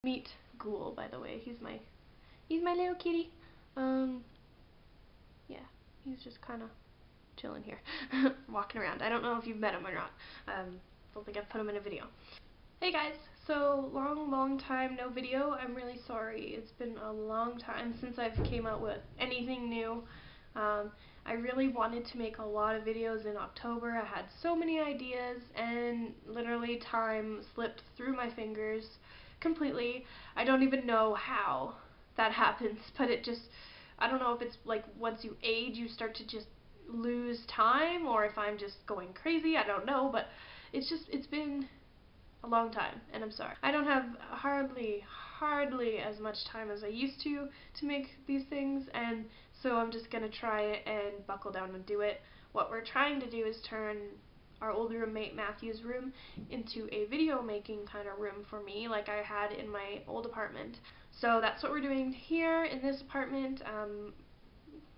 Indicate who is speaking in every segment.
Speaker 1: Meet Ghoul, by the way. He's my little kitty. Yeah, he's just kind of chilling here, walking around. I don't know if you've met him or not. Don't think I've put him in a video. Hey guys, so long time no video. I'm really sorry. It's been a long time since I've came out with anything new. I really wanted to make a lot of videos in October. I had so many ideas and literally time slipped through my fingers completely. I don't even know how that happens, but it just, I don't know if it's like once you age you start to just lose time, or if I'm just going crazy, I don't know, but it's been a long time, and I'm sorry. I don't have hardly as much time as I used to make these things, and so I'm just gonna try it and buckle down and do it. What we're trying to do is turn our old roommate Matthew's room into a video making kind of room for me, like I had in my old apartment. So that's what we're doing here in this apartment.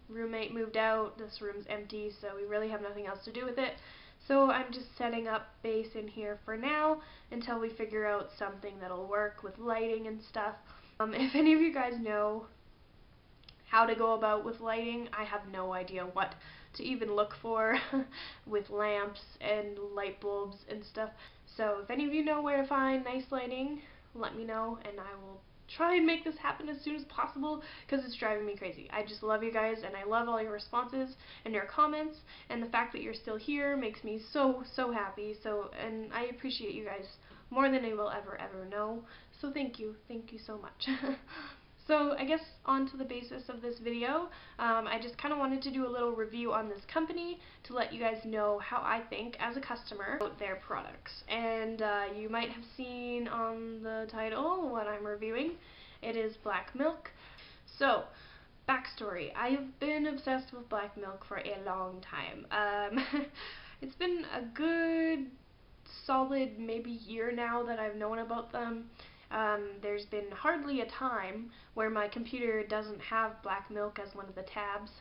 Speaker 1: Roommate moved out, this room's empty, so we really have nothing else to do with it. So I'm just setting up base in here for now until we figure out something that'll work with lighting and stuff. If any of you guys know how to go about with lighting, I have no idea what to even look for with lamps and light bulbs and stuff. So if any of you know where to find nice lighting, let me know and I will try and make this happen as soon as possible, because it's driving me crazy. I just love you guys, and I love all your responses and your comments, and the fact that you're still here makes me so happy. So, and I appreciate you guys more than I will ever know. So thank you so much. So I guess on to the basis of this video, I just kind of wanted to do a little review on this company to let you guys know how I think as a customer about their products. And you might have seen on the title what I'm reviewing. It is black milk. So, backstory. I have been obsessed with black milk for a long time. It's been a good solid maybe year now that I've known about them. There's been hardly a time where my computer doesn't have black milk as one of the tabs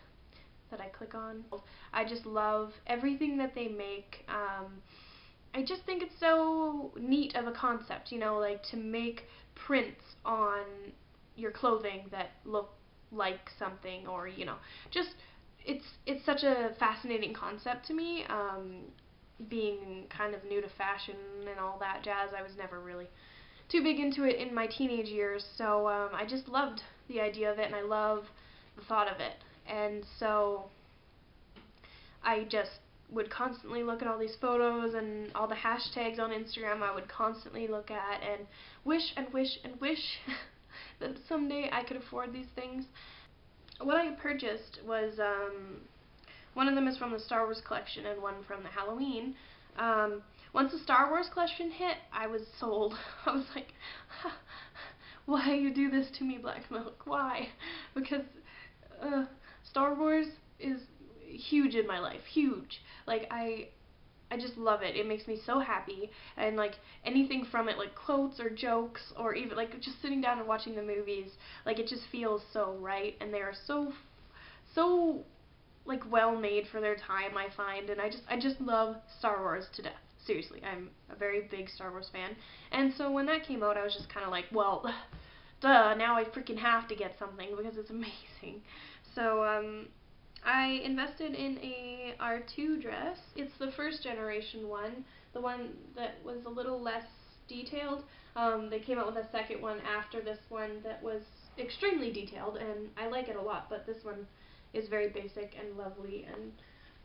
Speaker 1: that I click on. I just love everything that they make. I just think it's so neat of a concept, you know, like to make prints on your clothing that look like something, or, you know, just, it's such a fascinating concept to me. Being kind of new to fashion and all that jazz, I was never really too big into it in my teenage years, so I just loved the idea of it, and I love the thought of it. And so I just would constantly look at all these photos and all the hashtags on Instagram. I would constantly look at and wish that someday I could afford these things. What I purchased was, one of them is from the Star Wars collection and one from the Halloween. Once the Star Wars collection hit, I was sold. I was like, why you do this to me, black milk? Why? Because Star Wars is huge in my life. Huge. Like, I just love it. It makes me so happy. And, like, anything from it, like quotes or jokes, or even, like, just sitting down and watching the movies, like, it just feels so right. And they are so like, well made for their time, I find. And I just love Star Wars to death. Seriously, I'm a very big Star Wars fan. And so when that came out, I was just kind of like, well, duh, now I freaking have to get something because it's amazing. So, I invested in a R2 dress. It's the first generation one, the one that was a little less detailed. They came out with a second one after this one that was extremely detailed, and I like it a lot, but this one is very basic and lovely and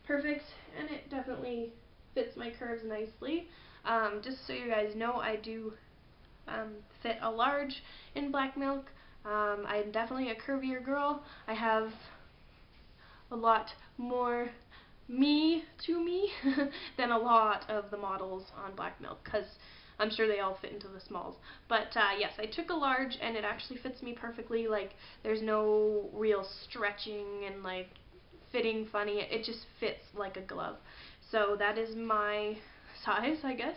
Speaker 1: perfect, and it definitely fits my curves nicely. Just so you guys know, I do fit a large in black milk. I'm definitely a curvier girl. I have a lot more me to me than a lot of the models on black milk, because I'm sure they all fit into the smalls. But yes, I took a large and it actually fits me perfectly. Like, there's no real stretching and like fitting funny. It just fits like a glove. So that is my size, I guess.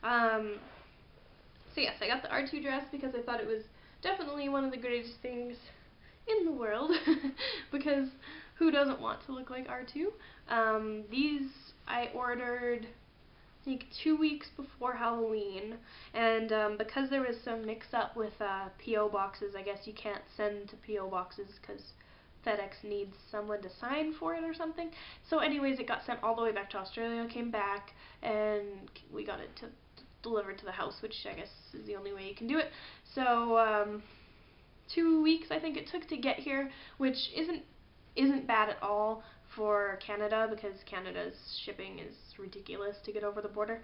Speaker 1: So yes, I got the R2 dress because I thought it was definitely one of the greatest things in the world, because who doesn't want to look like R2? These I ordered like 2 weeks before Halloween, and because there was some mix-up with P.O. boxes, I guess you can't send to P.O. boxes because FedEx needs someone to sign for it or something. So anyways, it got sent all the way back to Australia, came back, and we got it delivered to the house, which I guess is the only way you can do it. So 2 weeks I think it took to get here, which isn't bad at all for Canada, because Canada's shipping is ridiculous to get over the border.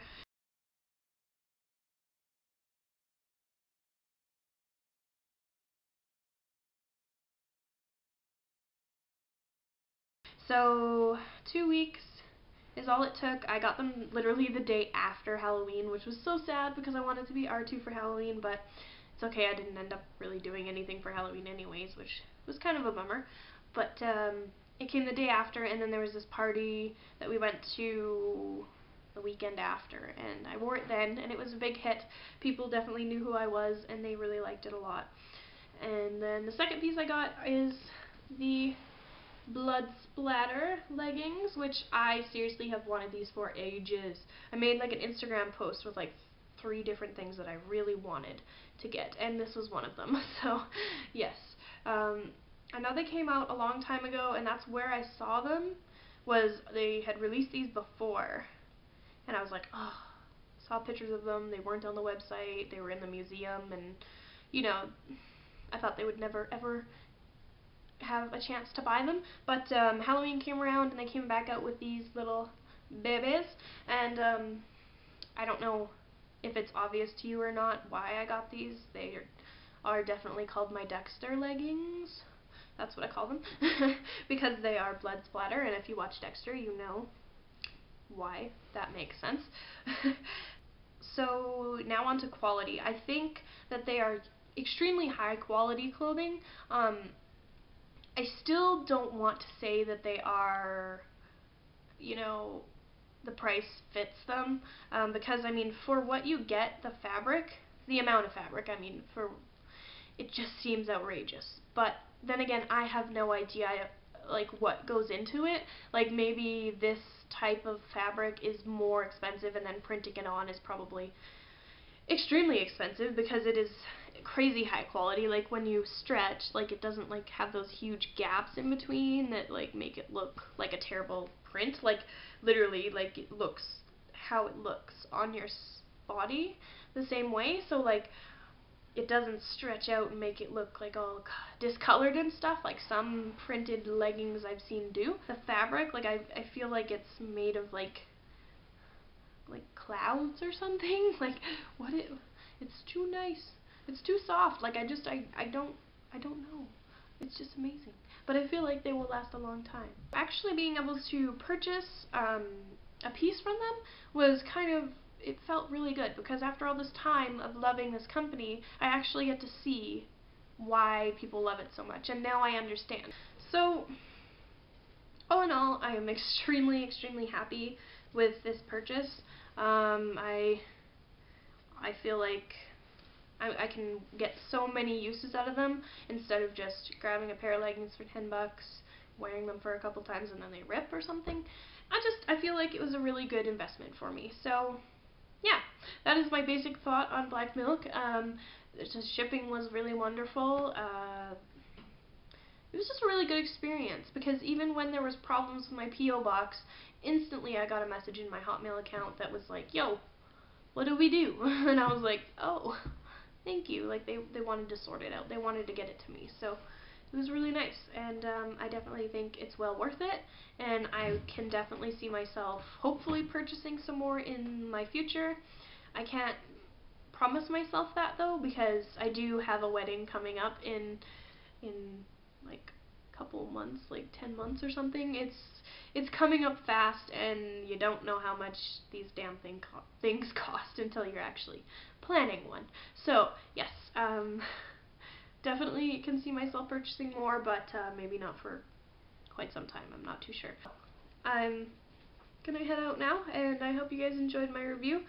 Speaker 1: So 2 weeks is all it took. I got them literally the day after Halloween, which was so sad because I wanted to be R2 for Halloween, but it's okay, I didn't end up really doing anything for Halloween anyways, which was kind of a bummer. But it came the day after, and then there was this party that we went to the weekend after, and I wore it then, and it was a big hit. People definitely knew who I was, and they really liked it a lot. And then the second piece I got is the Splatter leggings, which I seriously have wanted these for ages. I made like an Instagram post with like 3 different things that I really wanted to get, and this was one of them. So yes, I know they came out a long time ago, and that's where I saw them, was they had released these before, and I was like, oh, saw pictures of them, they weren't on the website, they were in the museum, and you know, I thought they would never ever have a chance to buy them, but Halloween came around and they came back out with these little babies, and I don't know if it's obvious to you or not why I got these. They are definitely called my Dexter leggings. That's what I call them because they are blood splatter, and if you watch Dexter you know why that makes sense. So now on to quality. I think that they are extremely high quality clothing. I still don't want to say that they are, you know, the price fits them, because I mean, for what you get, the fabric, the amount of fabric, I mean, for it just seems outrageous. But then again, I have no idea like what goes into it. Like maybe this type of fabric is more expensive, and then printing it on is probably extremely expensive because it is crazy high quality. Like when you stretch, like it doesn't like have those huge gaps in between that like make it look like a terrible print. Like literally, like it looks how it looks on your body the same way. So like it doesn't stretch out and make it look like all discolored and stuff like some printed leggings I've seen do. The fabric, like I feel like it's made of like clouds or something. Like what it's too nice. It's too soft. Like I don't know. It's just amazing. But I feel like they will last a long time. Actually being able to purchase a piece from them was kind of, it felt really good, because after all this time of loving this company, I actually get to see why people love it so much, and now I understand. So all in all, I am extremely happy with this purchase. I feel like I can get so many uses out of them instead of just grabbing a pair of leggings for $10, wearing them for a couple times and then they rip or something. I feel like it was a really good investment for me. So yeah, that is my basic thought on Black Milk. The shipping was really wonderful. It was just a really good experience, because even when there was problems with my P.O. box, instantly I got a message in my Hotmail account that was like, yo, what do we do? And I was like, oh, thank you. Like they wanted to sort it out. They wanted to get it to me. So it was really nice, and I definitely think it's well worth it, and I can definitely see myself hopefully purchasing some more in my future. I can't promise myself that though, because I do have a wedding coming up in like a couple months, like 10 months or something. It's coming up fast, and you don't know how much these damn things cost until you're actually planning one. So yes, definitely can see myself purchasing more, but maybe not for quite some time. I'm not too sure. I'm gonna head out now, and I hope you guys enjoyed my review.